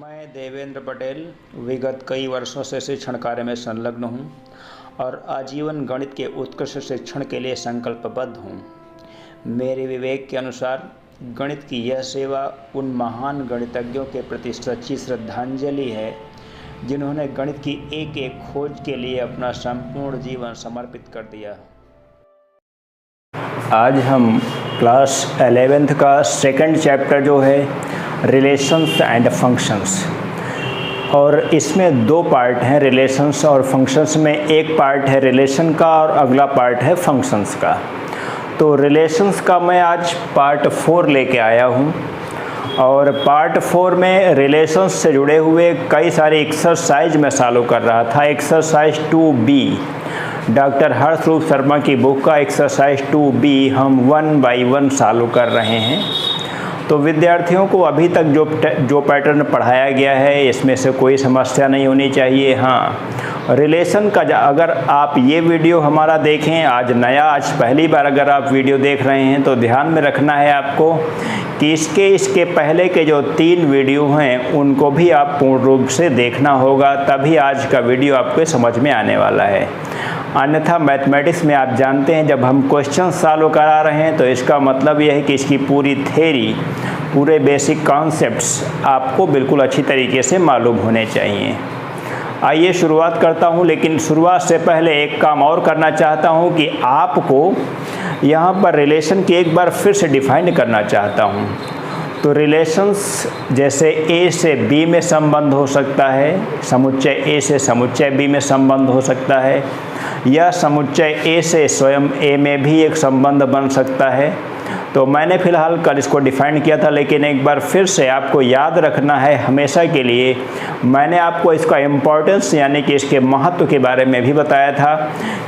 मैं देवेंद्र पटेल विगत कई वर्षों से शिक्षण कार्य में संलग्न हूँ और आजीवन गणित के उत्कृष्ट शिक्षण के लिए संकल्पबद्ध हूँ। मेरे विवेक के अनुसार गणित की यह सेवा उन महान गणितज्ञों के प्रति सच्ची श्रद्धांजलि है जिन्होंने गणित की एक एक खोज के लिए अपना संपूर्ण जीवन समर्पित कर दिया। आज हम क्लास 11th का सेकंड चैप्टर जो है रिलेशंस एंड फंक्शंस, और इसमें दो पार्ट हैं रिलेशंस और फंक्शंस में। एक पार्ट है रिलेशन का और अगला पार्ट है फंक्शंस का। तो रिलेशंस का मैं आज पार्ट 4 लेके आया हूँ और पार्ट 4 में रिलेशंस से जुड़े हुए कई सारे एक्सरसाइज मैं सॉल्व कर रहा था। एक्सरसाइज 2B डॉक्टर हर्षरूप शर्मा की बुक का एक्सरसाइज 2B हम 1 बाय 1 सॉल्व कर रहे हैं। तो विद्यार्थियों को अभी तक जो पैटर्न पढ़ाया गया है इसमें से कोई समस्या नहीं होनी चाहिए। हाँ, रिलेशन का अगर आप ये वीडियो हमारा देखें, आज पहली बार अगर आप वीडियो देख रहे हैं तो ध्यान में रखना है आपको कि इसके पहले के जो 3 वीडियो हैं उनको भी आप पूर्ण रूप से देखना होगा, तभी आज का वीडियो आपको समझ में आने वाला है। अन्यथा मैथमेटिक्स में आप जानते हैं जब हम क्वेश्चन सॉल्व करा रहे हैं तो इसका मतलब यह है कि इसकी पूरी थ्योरी, पूरे बेसिक कॉन्सेप्ट्स आपको बिल्कुल अच्छी तरीके से मालूम होने चाहिए। आइए शुरुआत करता हूं, लेकिन शुरुआत से पहले एक काम और करना चाहता हूं कि आपको यहाँ पर रिलेशन की एक बार फिर से डिफाइन करना चाहता हूं। तो रिलेशंस जैसे ए से बी में संबंध हो सकता है, समुच्चय ए से समुच्चय बी में संबंध हो सकता है, या समुच्चय ए से स्वयं ए में भी एक संबंध बन सकता है। तो मैंने फ़िलहाल कल इसको डिफाइन किया था, लेकिन एक बार फिर से आपको याद रखना है हमेशा के लिए। मैंने आपको इसका इम्पोर्टेंस यानी कि इसके महत्व के बारे में भी बताया था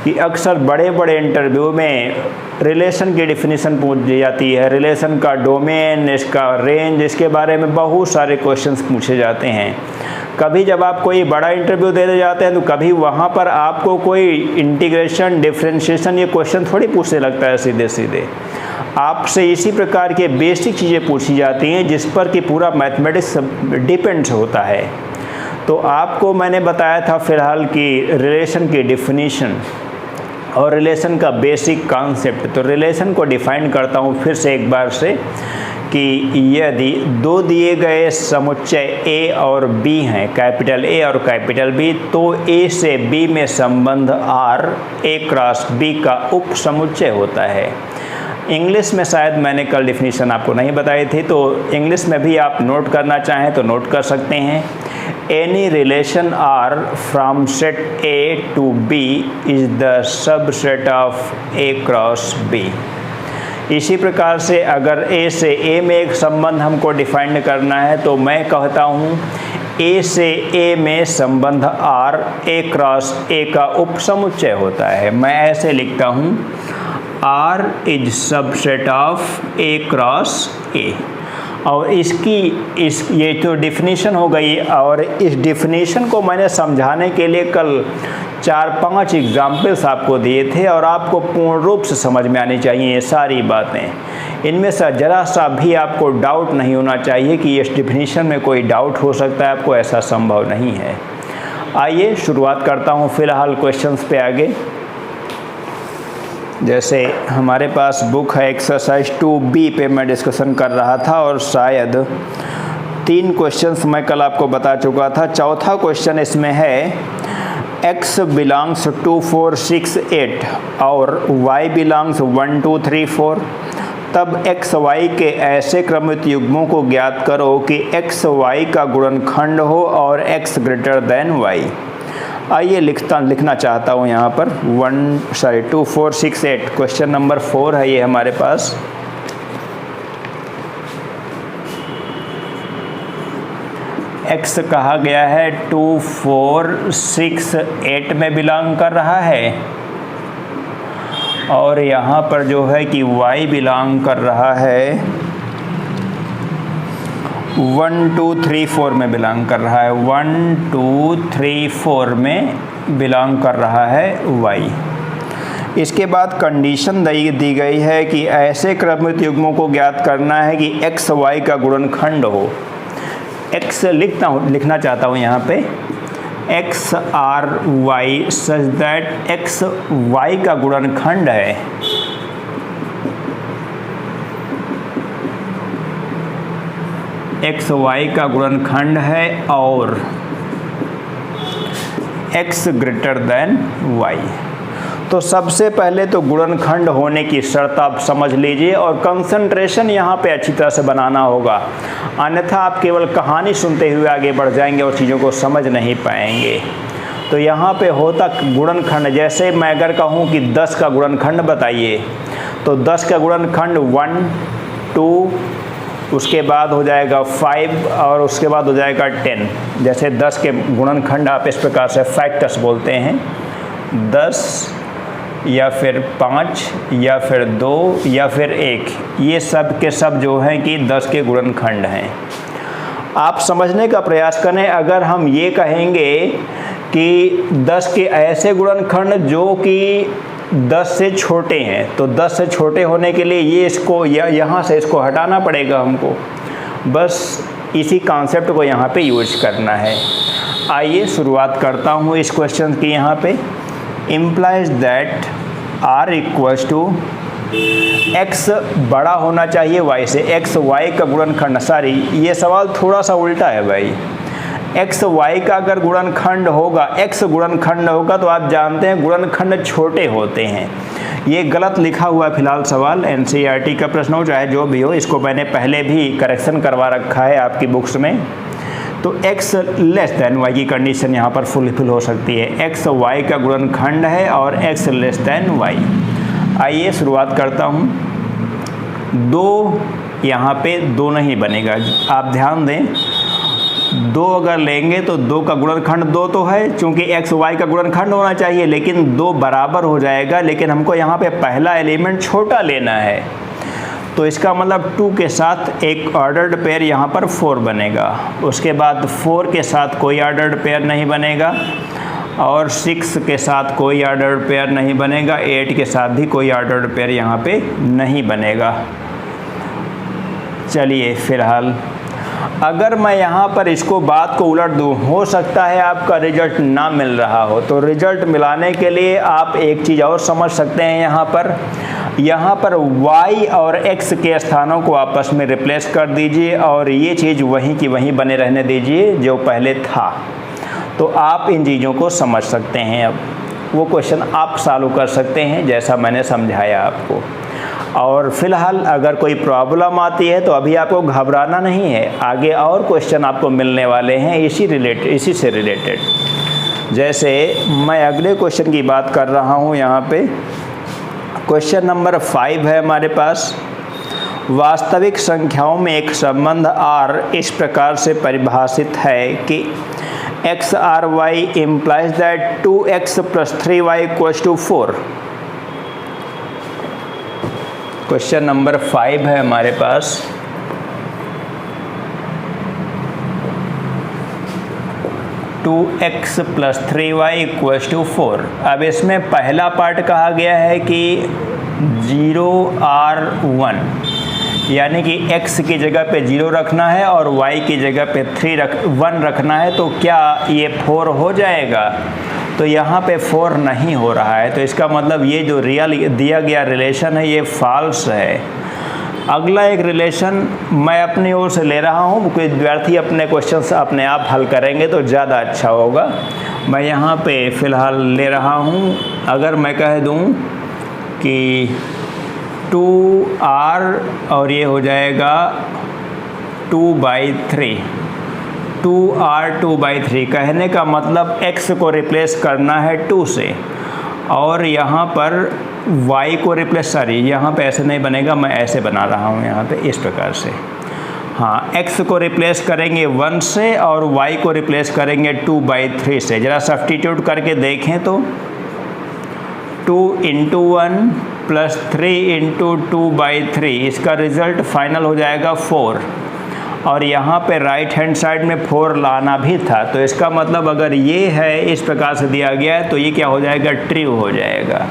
कि अक्सर बड़े बड़े इंटरव्यू में रिलेशन की डिफिनीशन पूछ दी जाती है, रिलेशन का डोमेन, इसका रेंज, इसके बारे में बहुत सारे क्वेश्चंस पूछे जाते हैं। कभी जब आप कोई बड़ा इंटरव्यू देने जाते हैं तो कभी वहाँ पर आपको कोई इंटीग्रेशन, डिफरेंशिएशन ये क्वेश्चन थोड़ी पूछने लगता है सीधे सीधे। आपसे इसी प्रकार के बेसिक चीज़ें पूछी जाती हैं जिस पर कि पूरा मैथमेटिक्स डिपेंड्स होता है। तो आपको मैंने बताया था फिलहाल कि रिलेशन की डिफिनीशन और रिलेशन का बेसिक कॉन्सेप्ट। तो रिलेशन को डिफाइन करता हूँ फिर से एक बार से कि यदि दो दिए गए समुच्चय ए और बी हैं, कैपिटल ए और कैपिटल बी, तो ए से बी में संबंध आर ए क्रॉस बी का उप समुच्चय होता है। इंग्लिश में शायद मैंने कल डिफिनीशन आपको नहीं बताई थी, तो इंग्लिश में भी आप नोट करना चाहें तो नोट कर सकते हैं। Any relation R from set A to B is the subset of A cross B. इसी प्रकार से अगर ए से ए में एक संबंध हमको डिफाइन करना है तो मैं कहता हूँ ए से ए में संबंध आर ए क्रॉस ए का उप समुच्चय होता है। मैं ऐसे लिखता हूँ R is subset of A cross A। और ये तो डिफिनीशन हो गई, और इस डिफिनीशन को मैंने समझाने के लिए कल 4-5 एग्जाम्पल्स आपको दिए थे और आपको पूर्ण रूप से समझ में आनी चाहिए ये सारी बातें। इनमें से ज़रा सा भी आपको डाउट नहीं होना चाहिए कि इस डिफिनीशन में कोई डाउट हो सकता है, आपको ऐसा संभव नहीं है। आइए शुरुआत करता हूँ फिलहाल क्वेश्चंस पे आगे। जैसे हमारे पास बुक है एक्सरसाइज 2B पे मैं डिस्कशन कर रहा था और शायद 3 क्वेश्चंस मैं कल आपको बता चुका था। चौथा क्वेश्चन इसमें है x बिलोंग्स 2 4 6 8 और y बिलोंग्स 1 2 3 4। तब x y के ऐसे क्रमित युग्मों को ज्ञात करो कि x y का गुणनखंड हो और x ग्रेटर देन y। आइए लिखना चाहता हूँ यहाँ पर 2 4 6 8 क्वेश्चन नंबर 4 है ये हमारे पास। x कहा गया है 2 4 6 8 में बिलोंग कर रहा है, और यहाँ पर जो है कि y बिलोंग कर रहा है 1 2 3 4 में बिलोंग कर रहा है। 1 2 3 4 में बिलोंग कर रहा है y। इसके बाद कंडीशन दी गई है कि ऐसे क्रमित युग्मों को ज्ञात करना है कि x y का गुणनखंड हो। एक्स लिखना चाहता हूँ यहाँ पे x R y such that x y का गुणनखंड है एक्स वाई का गुणनखंड है और x ग्रेटर देन y। तो सबसे पहले तो गुणनखंड होने की शर्त आप समझ लीजिए और कंसंट्रेशन यहाँ पे अच्छी तरह से बनाना होगा, अन्यथा आप केवल कहानी सुनते हुए आगे बढ़ जाएंगे और चीज़ों को समझ नहीं पाएंगे। तो यहाँ पे होता गुणनखंड, जैसे मैं अगर कहूँ कि 10 का गुणनखंड बताइए तो 10 का गुणनखंड 1 2 उसके बाद हो जाएगा 5 और उसके बाद हो जाएगा 10। जैसे 10 के गुणनखंड आप इस प्रकार से फैक्टर्स बोलते हैं, 10 या फिर 5 या फिर 2 या फिर 1, ये सब के सब जो हैं कि 10 के गुणनखंड हैं। आप समझने का प्रयास करें, अगर हम ये कहेंगे कि 10 के ऐसे गुणनखंड जो कि 10 से छोटे हैं, तो 10 से छोटे होने के लिए ये इसको यहाँ से इसको हटाना पड़ेगा हमको, बस इसी कॉन्सेप्ट को यहाँ पे यूज करना है। आइए शुरुआत करता हूँ इस क्वेश्चन की। यहाँ पे implies that r equals to x बड़ा होना चाहिए y से, x y का गुणनखंड, सॉरी ये सवाल थोड़ा सा उल्टा है भाई, x y का अगर गुणनखंड होगा, x गुणनखंड होगा तो आप जानते हैं गुणनखंड छोटे होते हैं। ये गलत लिखा हुआ है फिलहाल सवाल, NCERT का प्रश्न हो चाहे जो भी हो, इसको मैंने पहले भी करेक्शन करवा रखा है आपकी बुक्स में। तो x लेस देन y की कंडीशन यहाँ पर फुलफिल हो सकती है, x y का गुणनखंड है और x लेस देन y। आइए शुरुआत करता हूँ। 2 यहाँ पे 2 नहीं बनेगा, आप ध्यान दें, 2 अगर लेंगे तो 2 का गुणनखंड 2 तो है, चूंकि x y का गुणनखंड होना चाहिए, लेकिन 2 बराबर हो जाएगा, लेकिन हमको यहाँ पे पहला एलिमेंट छोटा लेना है, तो इसका मतलब 2 के साथ एक ऑर्डर्ड पेयर यहाँ पर 4 बनेगा, उसके बाद 4 के साथ कोई ऑर्डर्ड पेयर नहीं बनेगा और 6 के साथ कोई ऑर्डर्ड पेयर नहीं बनेगा, 8 के साथ भी कोई ऑर्डर्ड पेयर यहाँ पे नहीं बनेगा। चलिए फिलहाल अगर मैं यहाँ पर इसको बात को उलट दूँ, हो सकता है आपका रिजल्ट ना मिल रहा हो, तो रिजल्ट मिलाने के लिए आप एक चीज़ और समझ सकते हैं। यहाँ पर y और x के स्थानों को आपस में रिप्लेस कर दीजिए और ये चीज़ वहीं की वहीं बने रहने दीजिए जो पहले था, तो आप इन चीज़ों को समझ सकते हैं। अब वो क्वेश्चन आप सॉल्व कर सकते हैं जैसा मैंने समझाया आपको। और फिलहाल अगर कोई प्रॉब्लम आती है तो अभी आपको घबराना नहीं है, आगे और क्वेश्चन आपको मिलने वाले हैं इसी से रिलेटेड। जैसे मैं अगले क्वेश्चन की बात कर रहा हूँ, यहाँ पे क्वेश्चन नंबर 5 है हमारे पास। वास्तविक संख्याओं में एक संबंध r इस प्रकार से परिभाषित है कि x r y implies that 2x plus 3y equals to 4। Question number 5 है हमारे पास। Two x plus 3y equals to 4। अब इसमें पहला पार्ट कहा गया है कि 0r1, यानी कि x की जगह पे 0 रखना है और y की जगह पे 1 रखना है, तो क्या ये 4 हो जाएगा? तो यहाँ पे 4 नहीं हो रहा है, तो इसका मतलब ये जो रियल दिया गया रिलेशन है ये फॉल्स है। अगला एक रिलेशन मैं अपनी ओर से ले रहा हूँ, कोई विद्यार्थी अपने क्वेश्चंस अपने आप हल करेंगे तो ज़्यादा अच्छा होगा। मैं यहाँ पे फ़िलहाल ले रहा हूँ, अगर मैं कह दूँ कि 2r और ये हो जाएगा 2/3, 2r 2/3, कहने का मतलब x को रिप्लेस करना है 2 से और यहाँ पर y को रिप्लेस, सॉरी यहाँ पे ऐसे नहीं बनेगा, मैं ऐसे बना रहा हूँ यहाँ पे इस प्रकार से। हाँ, x को रिप्लेस करेंगे 1 से और y को रिप्लेस करेंगे 2/3 से। ज़रा सब्स्टिट्यूट करके देखें तो 2 × 1 प्लस 3 × 2/3, इसका रिज़ल्ट फाइनल हो जाएगा 4 और यहाँ पे राइट हैंड साइड में 4 लाना भी था, तो इसका मतलब अगर ये है इस प्रकार से दिया गया है तो ये क्या हो जाएगा? ट्रू हो जाएगा।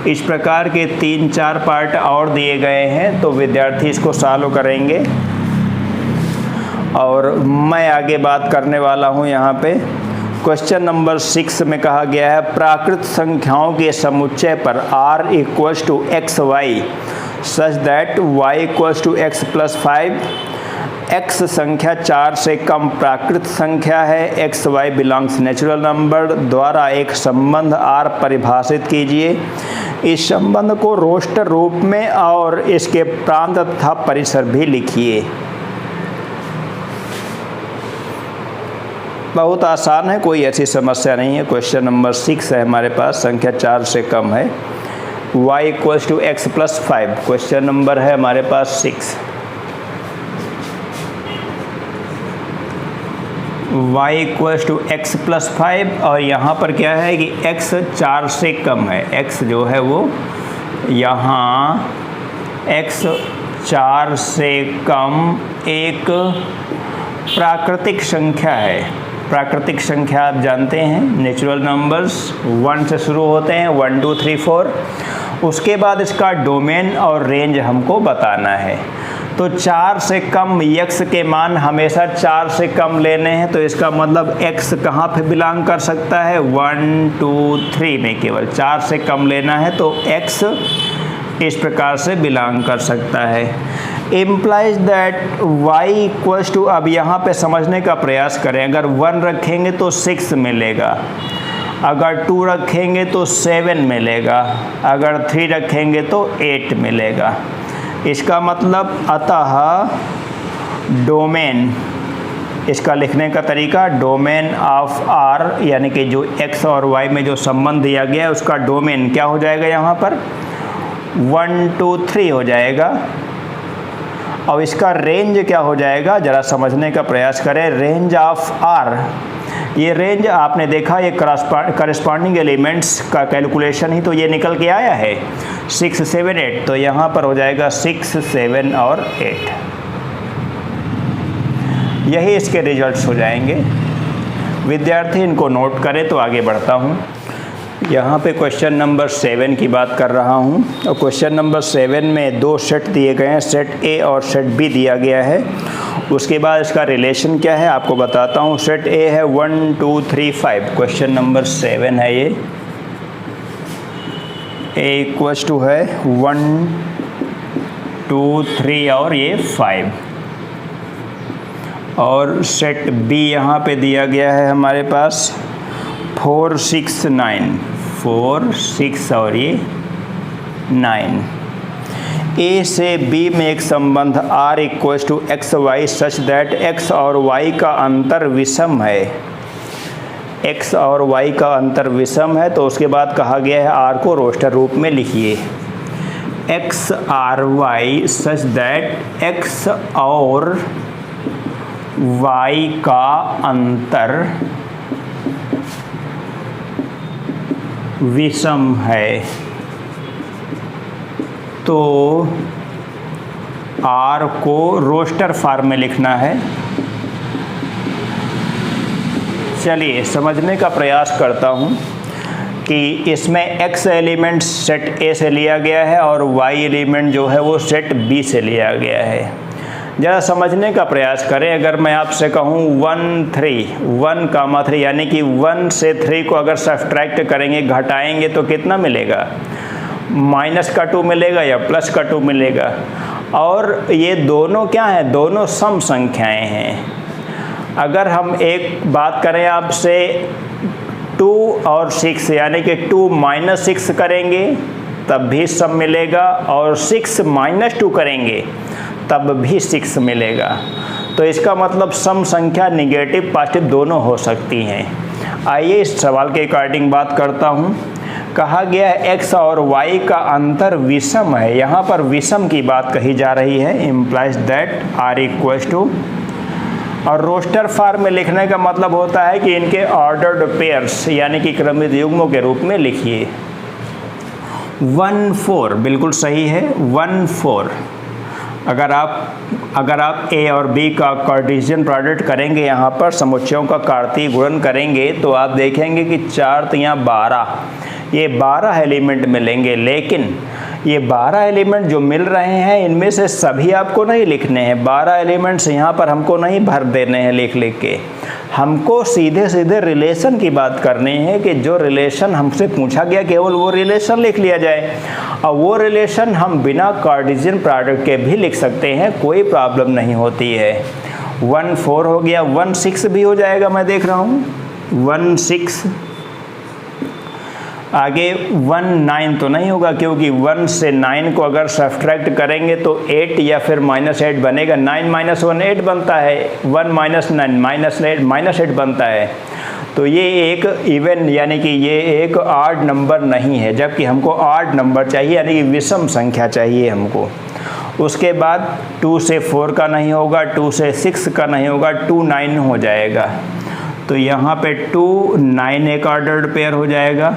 इस प्रकार के 3-4 पार्ट और दिए गए हैं, तो विद्यार्थी इसको सॉल्व करेंगे और मैं आगे बात करने वाला हूँ यहाँ पे क्वेश्चन नंबर 6 में कहा गया है प्राकृत संख्याओं के समुच्चय पर r equals to x y such that y equals to x plus 5। x संख्या 4 से कम प्राकृत संख्या है, x y belongs natural number द्वारा एक संबंध r परिभाषित कीजिए। इस संबंध को रोस्टर रूप में और इसके प्रांत तथा परिसर भी लिखिए। बहुत आसान है, कोई ऐसी समस्या नहीं है। क्वेश्चन नंबर 6 है हमारे पास, संख्या 4 से कम है, y equals to x plus 5। Question number है हमारे पास 6। y equals to x plus 5 और यहाँ पर क्या है कि x 4 से कम है। x जो है वो यहाँ x 4 से कम एक प्राकृतिक संख्या है। प्राकृतिक संख्या आप जानते हैं नेचुरल नंबर्स 1 से शुरू होते हैं, 1 2 3 4। उसके बाद इसका डोमेन और रेंज हमको बताना है। तो 4 से कम x के मान हमेशा 4 से कम लेने हैं, तो इसका मतलब x कहाँ पे बिलोंग कर सकता है 1 2 3 में, केवल 4 से कम लेना है तो x इस प्रकार से बिलोंग कर सकता है। Implies that y equals to, अब यहाँ पे समझने का प्रयास करें, अगर 1 रखेंगे तो 6 मिलेगा, अगर 2 रखेंगे तो 7 मिलेगा, अगर 3 रखेंगे तो 8 मिलेगा। इसका मतलब अतः डोमेन, इसका लिखने का तरीका डोमेन ऑफ r यानी कि जो x और y में जो संबंध दिया गया है उसका डोमेन क्या हो जाएगा, यहाँ पर 1 2 3 हो जाएगा। और इसका रेंज क्या हो जाएगा, ज़रा समझने का प्रयास करें। रेंज ऑफ r, ये रेंज आपने देखा ये करस्पॉन्डिंग एलिमेंट्स का कैलकुलेशन ही तो ये निकल के आया है 6 7 8, तो यहाँ पर हो जाएगा 6 7 और 8, यही इसके रिजल्ट्स हो जाएंगे। विद्यार्थी इनको नोट करें तो आगे बढ़ता हूँ। यहाँ पे क्वेश्चन नंबर 7 की बात कर रहा हूँ और क्वेश्चन नंबर 7 में 2 सेट दिए गए हैं, सेट ए और सेट बी दिया गया है। उसके बाद इसका रिलेशन क्या है आपको बताता हूँ। सेट ए है 1 2 3 5, क्वेश्चन नंबर 7 है ये। ए इक्वल्स टू है 1 2 3 और ये 5। और सेट बी यहाँ पे दिया गया है हमारे पास 4 6 9, 4 6 और ये 9। ए से बी में एक संबंध r equals to x y such that x और y का अंतर विषम है। x और y का अंतर विषम है, तो उसके बाद कहा गया है r को रोस्टर रूप में लिखिए। x r y such that x और y का अंतर विषम है, तो r को रोस्टर फॉर्म में लिखना है। चलिए समझने का प्रयास करता हूँ कि इसमें x एलिमेंट सेट ए से लिया गया है और y एलिमेंट जो है वो सेट बी से लिया गया है। ज़रा समझने का प्रयास करें। अगर मैं आपसे कहूँ 1 3 यानी कि 1 से 3 को अगर सब्ट्रैक्ट करेंगे, घटाएंगे तो कितना मिलेगा, माइनस का 2 मिलेगा या प्लस का 2 मिलेगा। और ये दोनों क्या हैं, दोनों सम संख्याएं हैं। अगर हम एक बात करें आपसे 2 और 6 यानी कि 2 - 6 करेंगे तब भी सम मिलेगा, और 6 - 2 करेंगे तब भी 6 मिलेगा। तो इसका मतलब सम संख्या निगेटिव पॉजिटिव दोनों हो सकती हैं। आइए इस सवाल के अकॉर्डिंग बात करता हूँ। कहा गया है x और y का अंतर विषम है, यहाँ पर विषम की बात कही जा रही है। Implies that r equals to, और रोस्टर फॉर्म में लिखने का मतलब होता है कि इनके ऑर्डर्ड पेयर्स यानी कि क्रमित युग्मों के रूप में लिखिए। 1 4 बिल्कुल सही है, 1 4। अगर आप a और b का कार्टेशियन प्रोडक्ट करेंगे, यहाँ पर समुच्चयों का कार्तीय गुणन करेंगे, तो आप देखेंगे कि 4 तियाँ 12, ये 12 एलिमेंट मिलेंगे। लेकिन ये 12 एलिमेंट जो मिल रहे हैं इनमें से सभी आपको नहीं लिखने हैं, 12 एलिमेंट्स यहाँ पर हमको नहीं भर देने हैं लिख लिख के। हमको सीधे सीधे रिलेशन की बात करनी है कि जो रिलेशन हमसे पूछा गया केवल वो रिलेशन लिख लिया जाए, और वो रिलेशन हम बिना कार्टेशियन प्रोडक्ट के भी लिख सकते हैं, कोई प्रॉब्लम नहीं होती है। 1 4 हो गया, 1 6 भी हो जाएगा, मैं देख रहा हूँ 1 6। आगे 1 9 तो नहीं होगा, क्योंकि 1 से 9 को अगर सब्ट्रैक्ट करेंगे तो 8 या फिर -8 बनेगा। 9 - 1 8 बनता है, 1 - 9 -8 बनता है। तो ये एक इवन यानी कि ये एक ऑड नंबर नहीं है, जबकि हमको ऑड नंबर चाहिए यानी कि विषम संख्या चाहिए हमको। उसके बाद 2 से 4 का नहीं होगा, 2 से 6 का नहीं होगा, 2 9 हो जाएगा। तो यहाँ पे 2 9 एक ऑर्डर्ड पेयर हो जाएगा।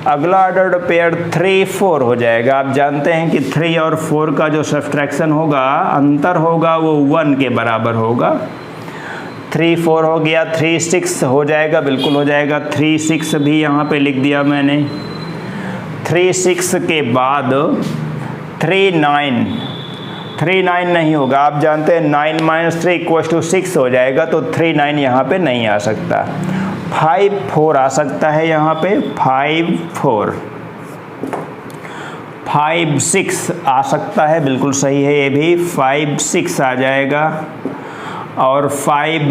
अगला ऑर्डर्ड पेयर 3 4 हो जाएगा। आप जानते हैं कि 3 और 4 का जो सब्ट्रैक्शन होगा, अंतर होगा, वो 1 के बराबर होगा। 3 4 हो गया, 3 6 हो जाएगा, बिल्कुल हो जाएगा। 3 6 भी यहाँ पे लिख दिया मैंने। 3 6 के बाद 3 9 3 9 नहीं होगा। आप जानते हैं 9 - 3 = 6 हो जाएगा, तो 3 9 यहाँ पे नहीं आ सकता। 5 4 आ सकता है यहाँ पे, 5 4। 5 6 आ सकता है, बिल्कुल सही है ये भी, 5 6 आ जाएगा। और 5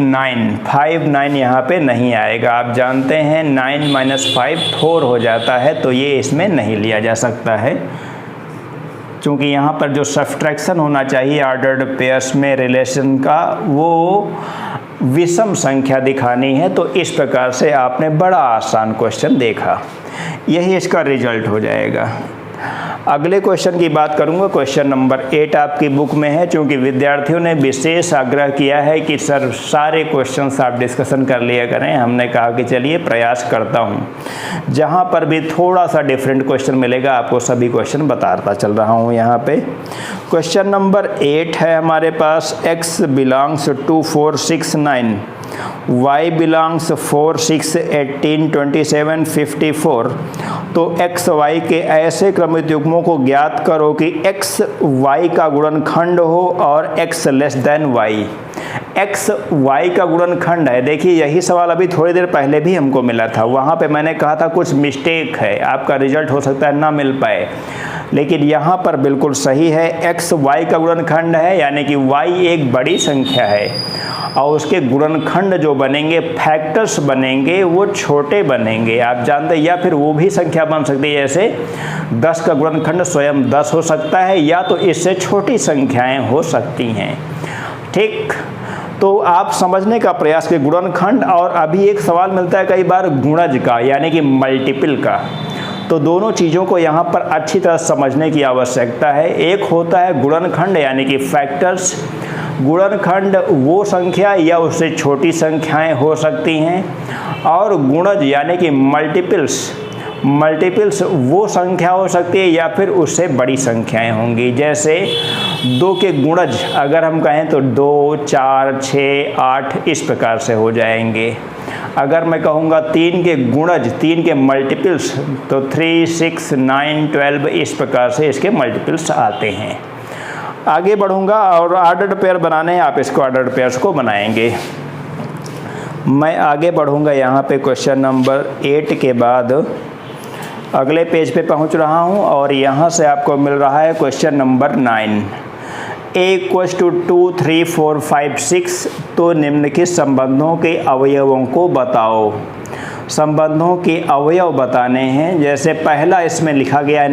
9 यहाँ पे नहीं आएगा। आप जानते हैं 9 - 5 4 हो जाता है, तो ये इसमें नहीं लिया जा सकता है, क्योंकि यहाँ पर जो सब्ट्रैक्शन होना चाहिए ऑर्डर्ड पेयर्स में रिलेशन का, वो विषम संख्या दिखानी है। तो इस प्रकार से आपने बड़ा आसान क्वेश्चन देखा, यही इसका रिजल्ट हो जाएगा। अगले क्वेश्चन की बात करूंगा, क्वेश्चन नंबर 8 आपकी बुक में है। चूँकि विद्यार्थियों ने विशेष आग्रह किया है कि सर सारे क्वेश्चंस आप डिस्कशन कर लिया करें, हमने कहा कि चलिए प्रयास करता हूं। जहां पर भी थोड़ा सा डिफरेंट क्वेश्चन मिलेगा आपको सभी क्वेश्चन बताता चल रहा हूं। यहाँ पे क्वेश्चन नंबर 8 है हमारे पास, x belongs to 4 6 9, y belongs 4 6 18 27 54। तो x y के ऐसे क्रमित युग्मों को ज्ञात करो कि x y का गुणनखंड हो और x less than y। x y का गुणनखंड है। देखिए यही सवाल अभी थोड़ी देर पहले भी हमको मिला था, वहाँ पे मैंने कहा था कुछ मिस्टेक है, आपका रिजल्ट हो सकता है ना मिल पाए, लेकिन यहाँ पर बिल्कुल सही है। x y का गुणनखंड है, यानी कि y एक बड़ी संख्या है और उसके गुणनखंड जो बनेंगे, फैक्टर्स बनेंगे, वो छोटे बनेंगे। आप जानते हैं, या फिर वो भी संख्या बन सकती है, जैसे 10 का गुणनखंड स्वयं 10 हो सकता है, या तो इससे छोटी संख्याएं हो सकती हैं। ठीक, तो आप समझने का प्रयास करें गुणनखंड। और अभी एक सवाल मिलता है कई बार गुणज का, यानी कि मल्टीपल का। तो दोनों चीज़ों को यहाँ पर अच्छी तरह समझने की आवश्यकता है। एक होता है गुणनखंड यानी कि फैक्टर्स। गुणनखंड वो संख्या या उससे छोटी संख्याएं हो सकती हैं, और गुणज यानी कि मल्टीपल्स वो संख्या हो सकती है या फिर उससे बड़ी संख्याएं होंगी। जैसे 2 के गुणज अगर हम कहें तो 2 4 6 8 इस प्रकार से हो जाएंगे। अगर मैं कहूँगा 3 के गुणज, 3 के मल्टीपल्स, तो 3 6 9 12 इस प्रकार से इसके मल्टीपल्स आते हैं। आगे बढ़ूँगा और ऑर्डर्ड पेयर बनाने हैं, आप इसको ऑर्डर्ड पेयर्स को बनाएंगे। मैं आगे बढ़ूँगा यहाँ पे क्वेश्चन नंबर 8 के बाद अगले पेज पे पहुँच रहा हूँ, और यहाँ से आपको मिल रहा है क्वेश्चन नंबर 9। a = 2 3 4 5 6। तो निम्नलिखित संबंधों के अवयवों को बताओ। संबंधों के अवयव बताने हैं। जैसे पहला इसमें लिखा गया है,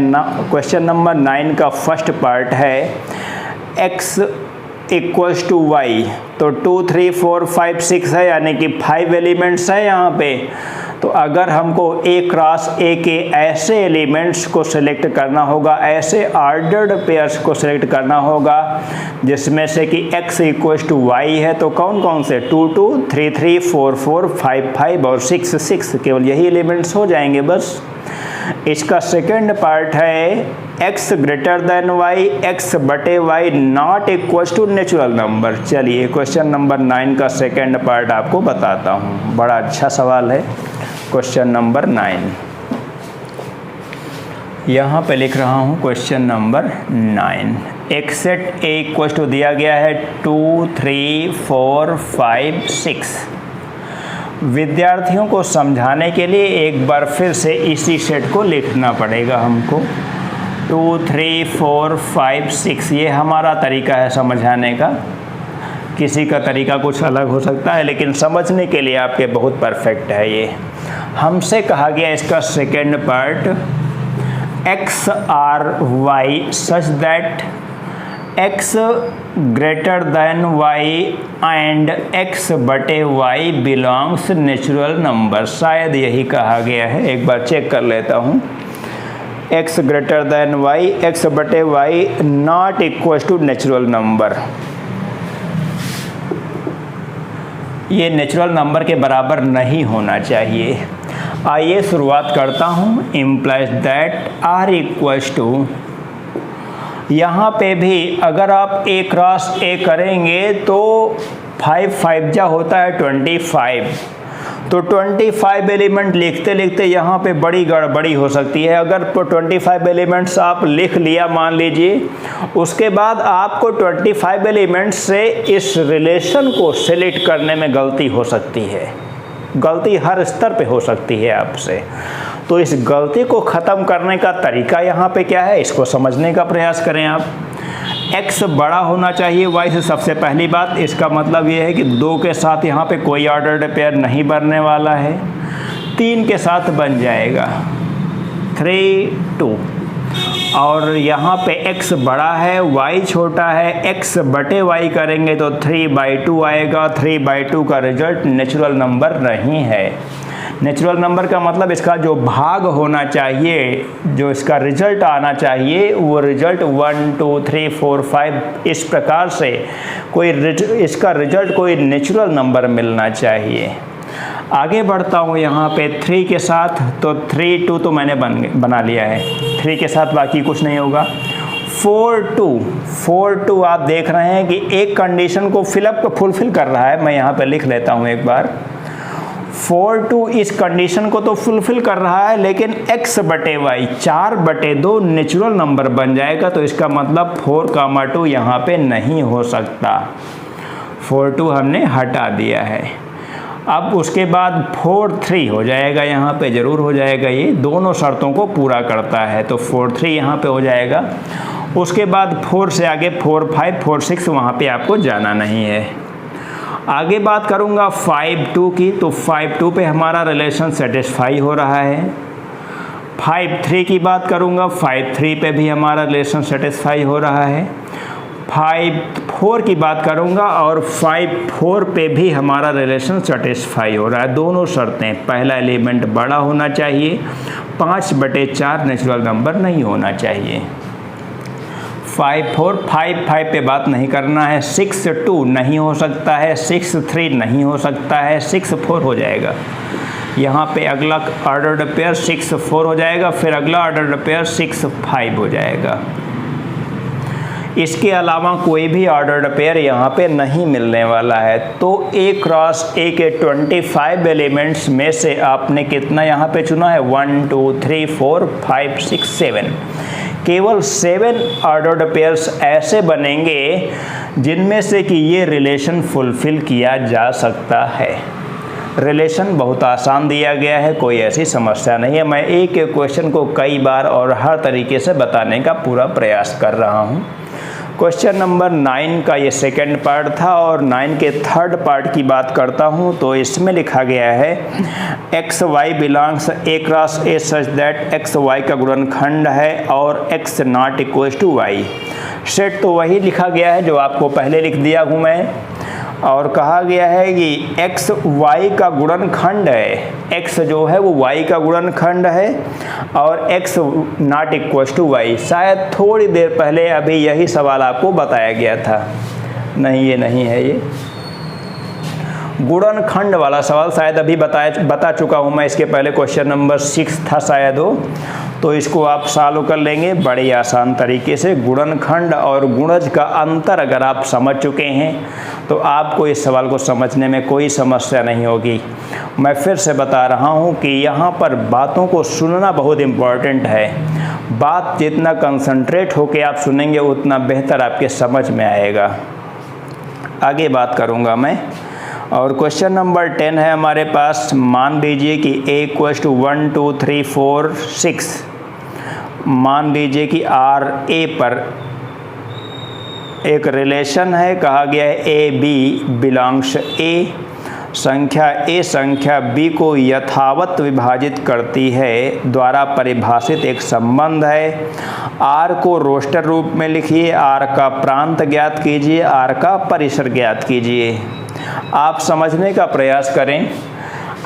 क्वेश्चन नंबर 9 का फर्स्ट पार्ट है x = y। तो 2 3 4 5 6 है, यानी कि 5 एलिमेंट्स है यहाँ पे। तो अगर हमको a क्रॉस a के ऐसे एलिमेंट्स को सिलेक्ट करना होगा, ऐसे ऑर्डर्ड पेयर्स को सिलेक्ट करना होगा जिसमें से कि x = y है, तो कौन कौन से 2 2 3 3 4 4 5 5 और 6 6, केवल यही एलिमेंट्स हो जाएंगे बस। इसका सेकंड पार्ट है x > y, x/y not equal to natural number. चलिए क्वेश्चन नंबर 9 का सेकंड पार्ट आपको बताता हूँ, बड़ा अच्छा सवाल है क्वेश्चन नंबर 9। यहाँ पे लिख रहा हूँ क्वेश्चन नंबर 9। एक सेट ए इक्वल टू दिया गया है 2, 3, 4, 5, 6। विद्यार्थियों को समझाने के लिए एक बार फिर से इसी सेट को लिखना पड़ेगा हमको। 2, 3, 4, 5, 6 ये हमारा तरीका है समझाने का। किसी का तरीका कुछ अलग हो सकता है, लेकिन समझने के लिए आपके बहुत परफेक्ट है ये। हमसे कहा गया इसका second part, x R y such that x greater than y and x बटे y बिलोंग्स नेचुरल नंबर। शायद यही कहा गया है, एक बार चेक कर लेता हूँ। x greater than y, x बटे y not equal to natural number. ये नेचुरल नंबर के बराबर नहीं होना चाहिए। आइए शुरुआत करता हूँ। Implies that r equals to, यहाँ पे भी अगर आप a क्रॉस a करेंगे तो 5 5 जा होता है 25। तो 25 एलिमेंट लिखते लिखते यहाँ पे बड़ी गड़बड़ी हो सकती है। अगर 25 एलिमेंट्स आप लिख लिया मान लीजिए, उसके बाद आपको 25 एलिमेंट्स से इस रिलेशन को सेलेक्ट करने में गलती हो सकती है। गलती हर स्तर पे हो सकती है आपसे। तो इस गलती को ख़त्म करने का तरीका यहाँ पे क्या है, इसको समझने का प्रयास करें आप। x बड़ा होना चाहिए y से, सबसे पहली बात। इसका मतलब ये है कि 2 के साथ यहाँ पे कोई ऑर्डर्ड पेयर नहीं बनने वाला है, 3 के साथ बन जाएगा 3, 2। और यहाँ पे x बड़ा है y छोटा है, x बटे y करेंगे तो 3/2 आएगा। 3/2 का रिजल्ट नेचुरल नंबर नहीं है। नेचुरल नंबर का मतलब इसका जो भाग होना चाहिए, जो इसका रिजल्ट आना चाहिए, वो रिजल्ट 1, 2, 3, 4, 5 इस प्रकार से कोई इसका रिजल्ट कोई नेचुरल नंबर मिलना चाहिए। आगे बढ़ता हूँ यहाँ पे 3 के साथ, तो 3, 2 तो मैंने बना लिया है। 3 के साथ बाकी कुछ नहीं होगा। 4, 2 आप देख रहे हैं कि एक कंडीशन को फुलफिल कर रहा है। मैं यहाँ पे लिख लेता हूँ एक बार। 4, 2 इस कंडीशन को तो फुलफिल कर रहा है, लेकिन x बटे y 4/2 नेचुरल नंबर बन जाएगा। तो इसका मतलब 4, 2 यहाँ पे नहीं हो सकता। 4, 2 हमने हटा दिया है। अब उसके बाद 4, 3 हो जाएगा, यहाँ पे ज़रूर हो जाएगा। ये दोनों शर्तों को पूरा करता है, तो 4, 3 यहाँ पे हो जाएगा। उसके बाद 4 से आगे 4, 5, 4, 6 वहाँ पे आपको जाना नहीं है। आगे बात करूँगा 5, 2 की, तो 5, 2 पे हमारा रिलेशन सेटिस्फाई हो रहा है। 5, 3 की बात करूँगा, 5, 3 पे भी हमारा रिलेशन सेटिस्फाई हो रहा है। 5, 4 की बात करूँगा और 5, 4 पे भी हमारा रिलेशन सेटिस्फाई हो रहा है। दोनों शर्तें, पहला एलिमेंट बड़ा होना चाहिए, 5/4 नेचुरल नंबर नहीं होना चाहिए। 5, 4, 5 पे बात नहीं करना है। 6, 2 नहीं हो सकता है। 6, 3 नहीं हो सकता है। 6, 4 हो जाएगा। यहाँ पे अगला ऑर्डर्ड पेयर 6, 4 हो जाएगा। फिर अगला ऑर्डर्ड पेयर 6, 5 हो जाएगा। इसके अलावा कोई भी ऑर्डर्ड पेयर यहाँ पे नहीं मिलने वाला है। तो a क्रॉस a के 25 एलिमेंट्स में से आपने कितना यहाँ पे चुना है, 1, 2, 3, 4, 5, 6, 7। केवल 7 ऑर्डर्ड पेयर्स ऐसे बनेंगे जिनमें से कि ये रिलेशन फुलफिल किया जा सकता है। रिलेशन बहुत आसान दिया गया है, कोई ऐसी समस्या नहीं है। मैं एक क्वेश्चन को कई बार और हर तरीके से बताने का पूरा प्रयास कर रहा हूँ। क्वेश्चन नंबर 9 का ये सेकंड पार्ट था और 9 के थर्ड पार्ट की बात करता हूँ। तो इसमें लिखा गया है x y belongs A cross A such that x y का गुणनखंड है और x not equal to y. Set तो वही लिखा गया है जो आपको पहले लिख दिया हूँ मैं, और कहा गया है कि x y का गुणनखंड है। x जो है वो y का गुणनखंड है और x not equal to y. शायद थोड़ी देर पहले अभी यही सवाल आपको बताया गया था। नहीं, ये नहीं है, ये गुणनखंड वाला सवाल शायद अभी बता चुका हूँ मैं। इसके पहले क्वेश्चन नंबर 6 था शायद हो, तो इसको आप सॉल्व कर लेंगे बड़े आसान तरीके से। गुणनखंड और गुणज का अंतर अगर आप समझ चुके हैं तो आपको इस सवाल को समझने में कोई समस्या नहीं होगी। मैं फिर से बता रहा हूँ कि यहाँ पर बातों को सुनना बहुत इम्पॉर्टेंट है। बात जितना कंसंट्रेट होके आप सुनेंगे उतना बेहतर आपके समझ में आएगा। आगे बात करूँगा मैं। और क्वेश्चन नंबर 10 है हमारे पास। मान लीजिए कि a = 1 2 3 4 6। मान लीजिए कि आर ए पर एक रिलेशन है, कहा गया है ए बी बिलोंग्स ए। संख्या ए संख्या बी को यथावत विभाजित करती है द्वारा परिभाषित एक संबंध है। आर को रोस्टर रूप में लिखिए, आर का प्रांत ज्ञात कीजिए, आर का परिसर ज्ञात कीजिए। आप समझने का प्रयास करें।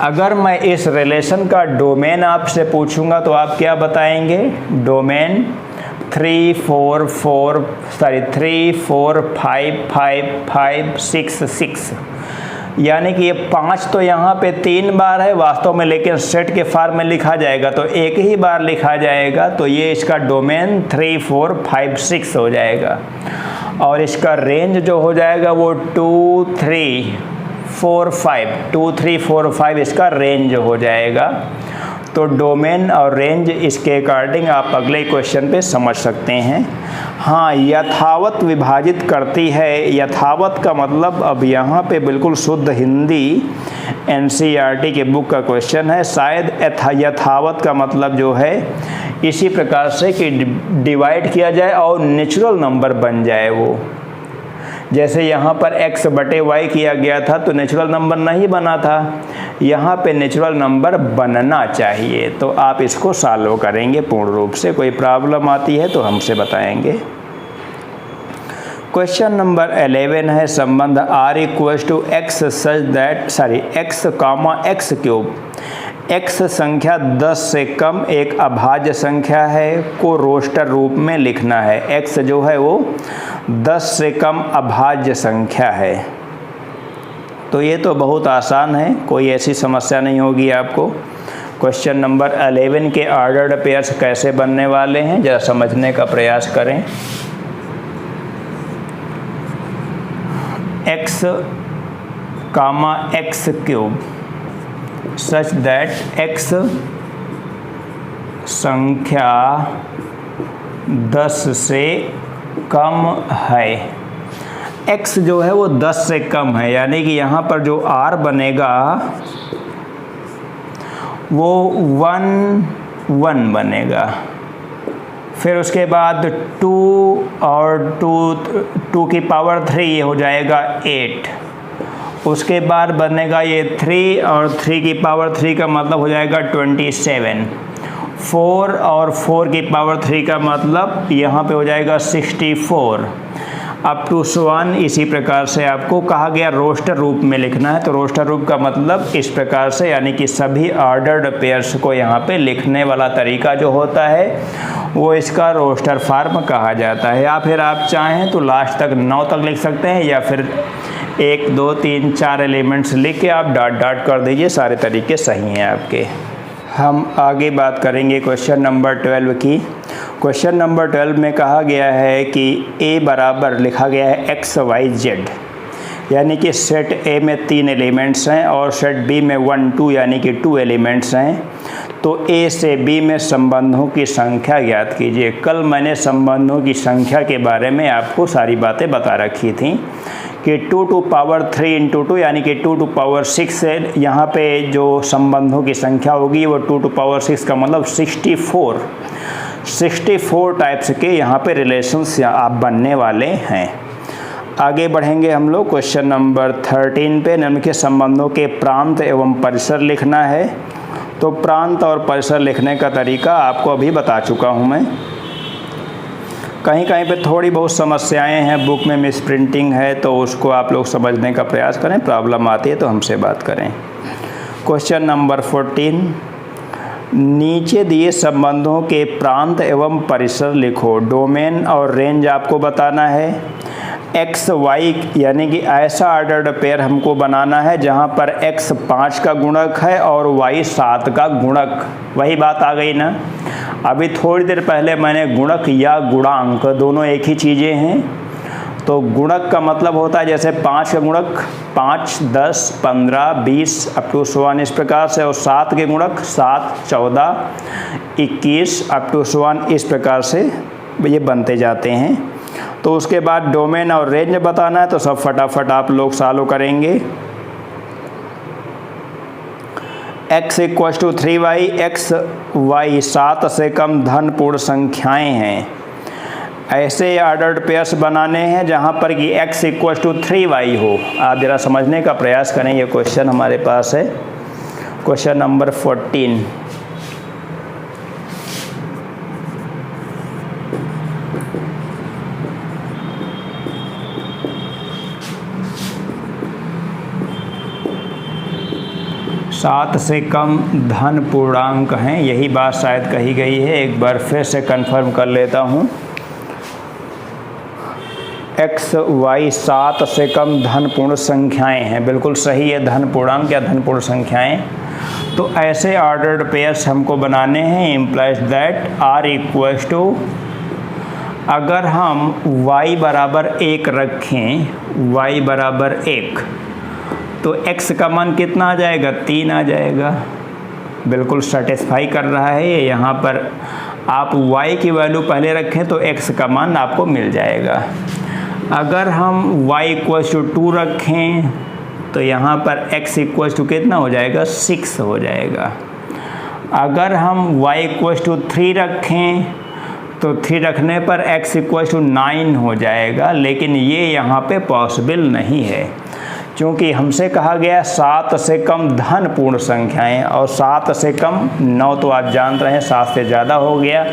अगर मैं इस रिलेशन का डोमेन आपसे पूछूंगा तो आप क्या बताएंगे? डोमेन 3 4 5 5 5 6 6, यानी कि ये 5 तो यहाँ पे 3 बार है वास्तव में, लेकिन सेट के फॉर्म में लिखा जाएगा तो एक ही बार लिखा जाएगा, तो ये इसका डोमेन 3 4 5 6 हो जाएगा। और इसका रेंज जो हो जाएगा वो 2 3 4 5 इसका रेंज हो जाएगा। तो डोमेन और रेंज इसके अकॉर्डिंग आप अगले क्वेश्चन पे समझ सकते हैं। हाँ, यथावत विभाजित करती है। यथावत का मतलब अब यहाँ पे बिल्कुल शुद्ध हिंदी NCERT के बुक का क्वेश्चन है। शायद यथावत का मतलब जो है इसी प्रकार से कि डिवाइड किया जाए और नेचुरल नंबर बन जाए वो। जैसे यहाँ पर x/y किया गया था तो नेचुरल नंबर नहीं बना था, यहाँ पे नेचुरल नंबर बनना चाहिए। तो आप इसको सॉल्व करेंगे पूर्ण रूप से। कोई प्रॉब्लम आती है तो हमसे बताएंगे। क्वेश्चन नंबर 11 है। संबंध r = x such that x, x³ x संख्या 10 से कम एक अभाज्य संख्या है को रोस्टर रूप में लिखना है। x जो है वो 10 से कम अभाज्य संख्या है। तो ये तो बहुत आसान है, कोई ऐसी समस्या नहीं होगी आपको। क्वेश्चन नंबर 11 के ऑर्डर्ड पेयर्स कैसे बनने वाले हैं जरा समझने का प्रयास करें। x, x³ such that x संख्या 10 से कम है। x जो है वो 10 से कम है, यानी कि यहाँ पर जो r बनेगा वो 1 1 बनेगा। फिर उसके बाद 2 और 2 की पावर 3 ये हो जाएगा 8। उसके बाद बनेगा ये 3 और 3 की पावर 3 का मतलब हो जाएगा 27। 4 और 4 की पावर 3 का मतलब यहाँ पे हो जाएगा 64 अप टू 1। इसी प्रकार से आपको कहा गया रोस्टर रूप में लिखना है। तो रोस्टर रूप का मतलब इस प्रकार से, यानी कि सभी ऑर्डर्ड पेयर्स को यहाँ पे लिखने वाला तरीका जो होता है वो इसका रोस्टर फॉर्म कहा जाता है। या फिर आप चाहें तो लास्ट तक 9 तक लिख सकते हैं, या फिर 1 2 3 4 एलिमेंट्स लिख के आप डॉट डॉट कर दीजिए। सारे तरीके सही हैं आपके। हम आगे बात करेंगे क्वेश्चन नंबर 12 की। क्वेश्चन नंबर 12 में कहा गया है कि A बराबर लिखा गया है XYZ, यानी कि सेट A में 3 एलिमेंट्स हैं और सेट B में 1 2 यानी कि 2 एलिमेंट्स हैं। तो A से B में संबंधों की संख्या ज्ञात कीजिए। कल मैंने संबंधों की संख्या के बारे में आपको सारी बातें बता रखी थी कि 2 टू पावर 3 × 2 यानी कि 2 टू पावर 6 है। यहाँ पे जो संबंधों की संख्या होगी वो 2 टू पावर 6 का मतलब 64 टाइप्स के यहाँ पे रिलेशंस आप बनने वाले हैं। आगे बढ़ेंगे हम लोग क्वेश्चन नंबर 13 पे। निम्नलिखित संबंधों के प्रांत एवं परिसर लिखना है। तो प्रांत और परिसर लिखने का तरीका आपको अभी बता चुका हूँ मैं। कहीं कहीं पे थोड़ी बहुत समस्याएं हैं, बुक में मिस प्रिंटिंग है, तो उसको आप लोग समझने का प्रयास करें। प्रॉब्लम आती है तो हमसे बात करें। क्वेश्चन नंबर 14, नीचे दिए संबंधों के प्रांत एवं परिसर लिखो। डोमेन और रेंज आपको बताना है। एक्स वाई यानी कि ऐसा ऑर्डर्ड पेयर हमको बनाना है जहाँ पर x 5 का गुणक है और y 7 का गुणक। वही बात आ गई ना। अभी थोड़ी देर पहले मैंने गुणक या गुणांक दोनों एक ही चीज़ें हैं। तो गुणक का मतलब होता है जैसे 5 का गुणक 5, 10, 15, 20 अप टू 1 इस प्रकार से, और 7 के गुणक 7, 14, 21 अप टू 1 इस प्रकार से ये बनते जाते हैं। तो उसके बाद डोमेन और रेंज बताना है, तो सब फटाफट आप लोग सॉल्व करेंगे। x = 3y, x y 7 से कम धन पूर्ण संख्याएं हैं। ऐसे ऑर्डर्ड पेयर्स बनाने हैं जहां पर कि x = 3y हो। आप ज़रा समझने का प्रयास करें, ये क्वेश्चन हमारे पास है, क्वेश्चन नंबर 14। सात से कम धन पूर्णांक हैं, यही बात शायद कही गई है। एक बार फिर से कंफर्म कर लेता हूँ। x y 7 से कम धन पूर्ण संख्याएं हैं, बिल्कुल सही है, धन पूर्णांक या धन पूर्ण संख्याएं। तो ऐसे ऑर्डर्ड पेयर्स हमको बनाने हैं। इम्प्लाइज दैट r अगर हम y बराबर 1 रखें, y बराबर 1, तो x का मान कितना आ जाएगा? 3 आ जाएगा। बिल्कुल सेटिस्फाई कर रहा है ये। यहाँ पर आप y की वैल्यू पहले रखें तो x का मान आपको मिल जाएगा। अगर हम y = 2 रखें तो यहाँ पर x = कितना हो जाएगा? 6 हो जाएगा। अगर हम y = 3 रखें तो 3 रखने पर x = 9 हो जाएगा, लेकिन ये यहाँ पे पॉसिबल नहीं है, क्योंकि हमसे कहा गया 7 से कम धन पूर्ण संख्याएं, और 7 से कम 9 तो आप जान रहे हैं 7 से ज़्यादा हो गया,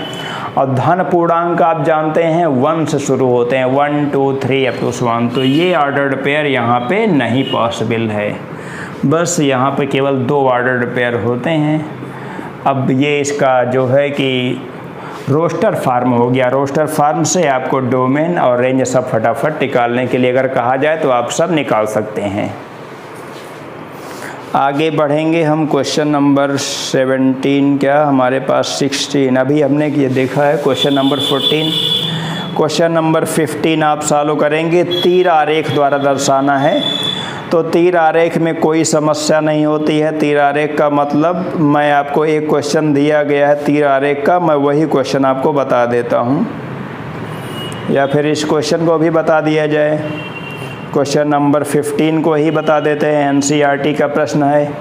और धन पूर्णांक आप जानते हैं 1 से शुरू होते हैं, 1, 2, 3 अप टू 1। तो ये ऑर्डर्ड पेयर यहाँ पे नहीं पॉसिबल है। बस यहाँ पे केवल 2 ऑर्डर्ड पेयर होते हैं। अब ये इसका जो है कि रोस्टर फार्म हो गया। रोस्टर फार्म से आपको डोमेन और रेंज सब फटाफट निकालने के लिए अगर कहा जाए तो आप सब निकाल सकते हैं। आगे बढ़ेंगे हम। क्वेश्चन नंबर 17 क्या हमारे पास 16, अभी हमने ये देखा है क्वेश्चन नंबर 14। क्वेश्चन नंबर 15 आप सॉल्व करेंगे। तीर आरेख द्वारा दर्शाना है। तो तीर आरेख में कोई समस्या नहीं होती है। तीर आरेख का मतलब, मैं आपको एक क्वेश्चन दिया गया है तीर आरेख का, मैं वही क्वेश्चन आपको बता देता हूँ, या फिर इस क्वेश्चन को भी बता दिया जाए। क्वेश्चन नंबर 15 को ही बता देते हैं, NCERT का प्रश्न है।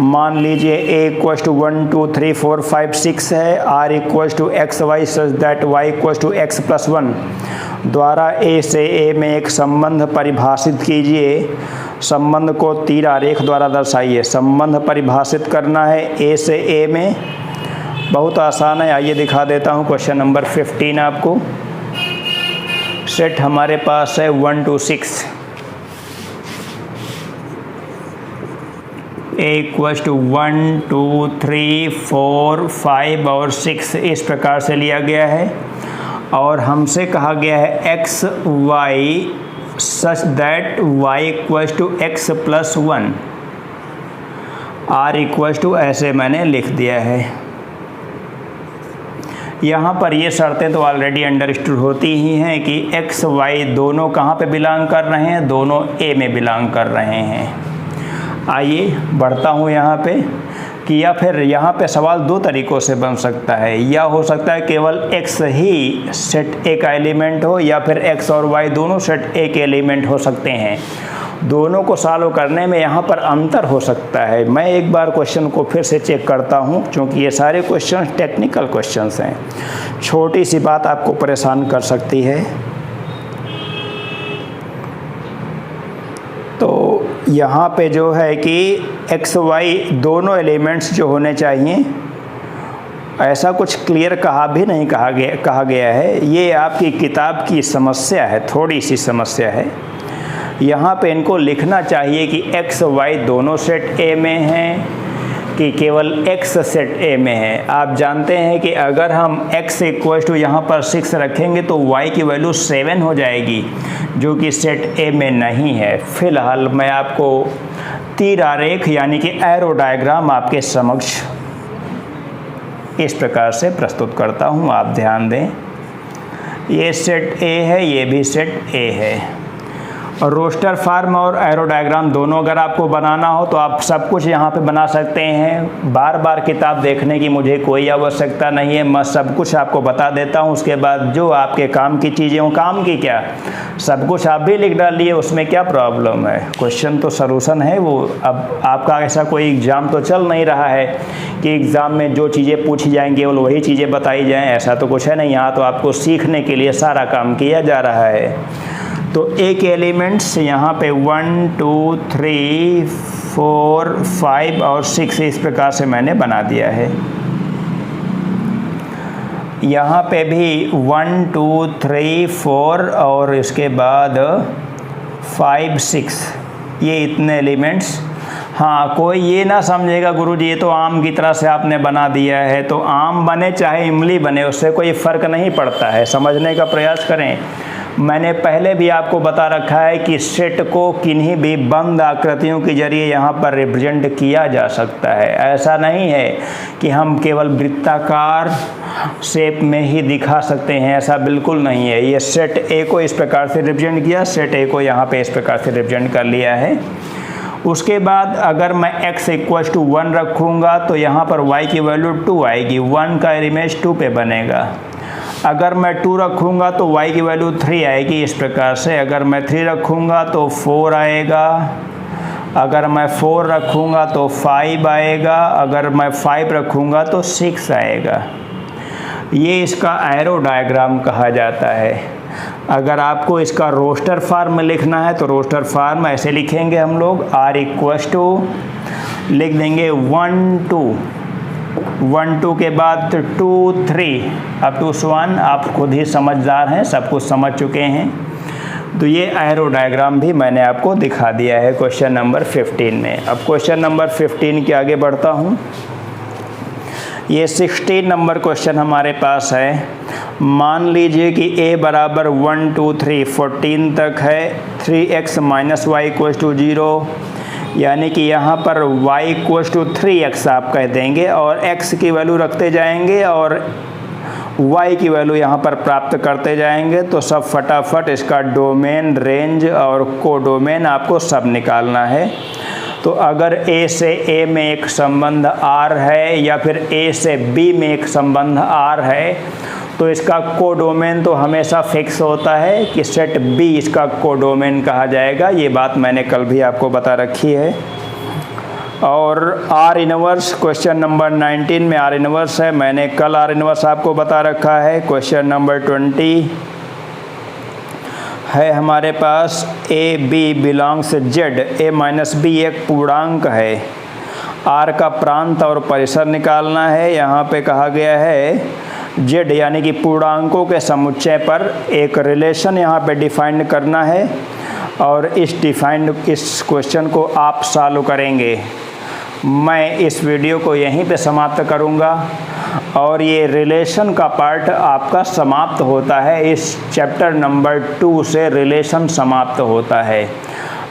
मान लीजिए a = 1, 2, 3, 4, 5, 6 है, r = x, y such that y = x + 1 द्वारा a से a में एक संबंध परिभाषित कीजिए। संबंध को तीर आरेख द्वारा दर्शाइए। संबंध परिभाषित करना है a से a में, बहुत आसान है। आइए दिखा देता हूँ क्वेश्चन नंबर 15 आपको। सेट हमारे पास है 1 to 6। a = 1, 2, 3, 4, 5 और 6 इस प्रकार से लिया गया है, और हमसे कहा गया है x, y such that y = x + 1, r ऐसे मैंने लिख दिया है। यहाँ पर ये शर्तें तो ऑलरेडी अंडरस्टूड होती ही हैं कि x, y दोनों कहाँ पे बिलोंग कर रहे हैं? दोनों a में बिलोंग कर रहे हैं। आइए बढ़ता हूँ यहाँ पे कि या फिर यहाँ पे सवाल 2 तरीक़ों से बन सकता है। या हो सकता है केवल x ही सेट A का एलिमेंट हो, या फिर x और y दोनों सेट A के एलिमेंट हो सकते हैं। दोनों को सॉल्व करने में यहाँ पर अंतर हो सकता है। मैं एक बार क्वेश्चन को फिर से चेक करता हूँ, क्योंकि ये सारे क्वेश्चन टेक्निकल क्वेश्चंस हैं। छोटी सी बात आपको परेशान कर सकती है। तो यहाँ पे जो है कि x, y दोनों एलिमेंट्स जो होने चाहिए, ऐसा कुछ क्लियर कहा गया है। ये आपकी किताब की समस्या है, थोड़ी सी समस्या है। यहाँ पे इनको लिखना चाहिए कि x, y दोनों सेट A में हैं कि केवल x सेट A में है। आप जानते हैं कि अगर हम x = यहाँ पर 6 रखेंगे तो y की वैल्यू 7 हो जाएगी, जो कि सेट A में नहीं है। फिलहाल मैं आपको तीर आरेख यानी कि एरो डायग्राम आपके समक्ष इस प्रकार से प्रस्तुत करता हूँ, आप ध्यान दें। ये सेट ए है, ये भी सेट ए है। और रोस्टर फॉर्म और एरो डायग्राम दोनों अगर आपको बनाना हो तो आप सब कुछ यहाँ पे बना सकते हैं। बार बार किताब देखने की मुझे कोई आवश्यकता नहीं है, मैं सब कुछ आपको बता देता हूँ। उसके बाद जो आपके काम की चीज़ें हों, काम की क्या, सब कुछ आप भी लिख डालिए, उसमें क्या प्रॉब्लम है। क्वेश्चन तो सलूशन है वो। अब आपका ऐसा कोई एग्ज़ाम तो चल नहीं रहा है कि एग्ज़ाम में जो चीज़ें पूछी जाएंगी केवल वही चीज़ें बताई जाएँ, ऐसा तो कुछ है नहीं। यहाँ तो आपको सीखने के लिए सारा काम किया जा रहा है। तो एक एलिमेंट्स यहाँ पे 1 2 3 4 5 और 6 इस प्रकार से मैंने बना दिया है। यहाँ पे भी 1 2 3 4 और इसके बाद 5 6, ये इतने एलिमेंट्स। हाँ, कोई ये ना समझेगा गुरुजी ये तो आम की तरह से आपने बना दिया है। तो आम बने चाहे इमली बने, उससे कोई फ़र्क नहीं पड़ता है। समझने का प्रयास करें। मैंने पहले भी आपको बता रखा है कि सेट को किन्हीं भी बंद आकृतियों के जरिए यहाँ पर रिप्रेजेंट किया जा सकता है। ऐसा नहीं है कि हम केवल वृत्ताकार शेप में ही दिखा सकते हैं, ऐसा बिल्कुल नहीं है। ये सेट ए को इस प्रकार से रिप्रेजेंट किया, सेट ए को यहाँ पे इस प्रकार से रिप्रेजेंट कर लिया है। उसके बाद अगर मैं x = 1 रखूँगा तो यहाँ पर y की वैल्यू 2 आएगी, 1 का इमेज 2 पे बनेगा। अगर मैं 2 रखूँगा तो y की वैल्यू 3 आएगी इस प्रकार से। अगर मैं 3 रखूँगा तो 4 आएगा। अगर मैं 4 रखूँगा तो 5 आएगा। अगर मैं 5 रखूँगा तो 6 आएगा। ये इसका एरो डायग्राम कहा जाता है। अगर आपको इसका रोस्टर फॉर्म में लिखना है तो रोस्टर फॉर्म ऐसे लिखेंगे हम लोग, R = लिख देंगे 1 2 1 2 के बाद 2 3 अप टू 1। आप खुद ही समझदार हैं, सब कुछ समझ चुके हैं। तो ये एरो डायग्राम भी मैंने आपको दिखा दिया है क्वेश्चन नंबर 15 में। अब क्वेश्चन नंबर 15 के आगे बढ़ता हूँ। ये 16 नंबर क्वेश्चन हमारे पास है। मान लीजिए कि a बराबर 1 2 3 14 तक है, 3x - y = 0, यानी कि यहाँ पर y = 3x आप कह देंगे और x की वैल्यू रखते जाएंगे और y की वैल्यू यहाँ पर प्राप्त करते जाएंगे। तो सब फटाफट इसका डोमेन, रेंज और कोडोमेन आपको सब निकालना है। तो अगर a से a में एक संबंध r है या फिर a से b में एक संबंध r है तो इसका कोडोमेन तो हमेशा फिक्स होता है कि सेट b इसका कोडोमेन कहा जाएगा। ये बात मैंने कल भी आपको बता रखी है। और R इनवर्स क्वेश्चन नंबर 19 में R इनवर्स है, मैंने कल R इनवर्स आपको बता रखा है। क्वेश्चन नंबर 20 है हमारे पास A B belongs Z, a - b एक पूर्णांक है। R का प्रांत और परिसर निकालना है। यहाँ पे कहा गया है जेड यानी कि पूर्णांकों के समुच्चय पर एक रिलेशन यहाँ पे डिफाइन करना है और इस क्वेश्चन को आप सॉल्व करेंगे। मैं इस वीडियो को यहीं पे समाप्त करूँगा और ये रिलेशन का पार्ट आपका समाप्त होता है। इस चैप्टर नंबर 2 से रिलेशन समाप्त होता है।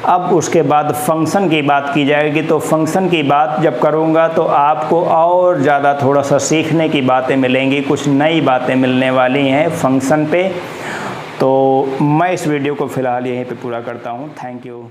अब उसके बाद फंक्शन की बात की जाएगी। तो फंक्शन की बात जब करूँगा तो आपको और ज़्यादा थोड़ा सा सीखने की बातें मिलेंगी, कुछ नई बातें मिलने वाली हैं फंक्शन पे। तो मैं इस वीडियो को फ़िलहाल यहीं पे पूरा करता हूँ। Thank you.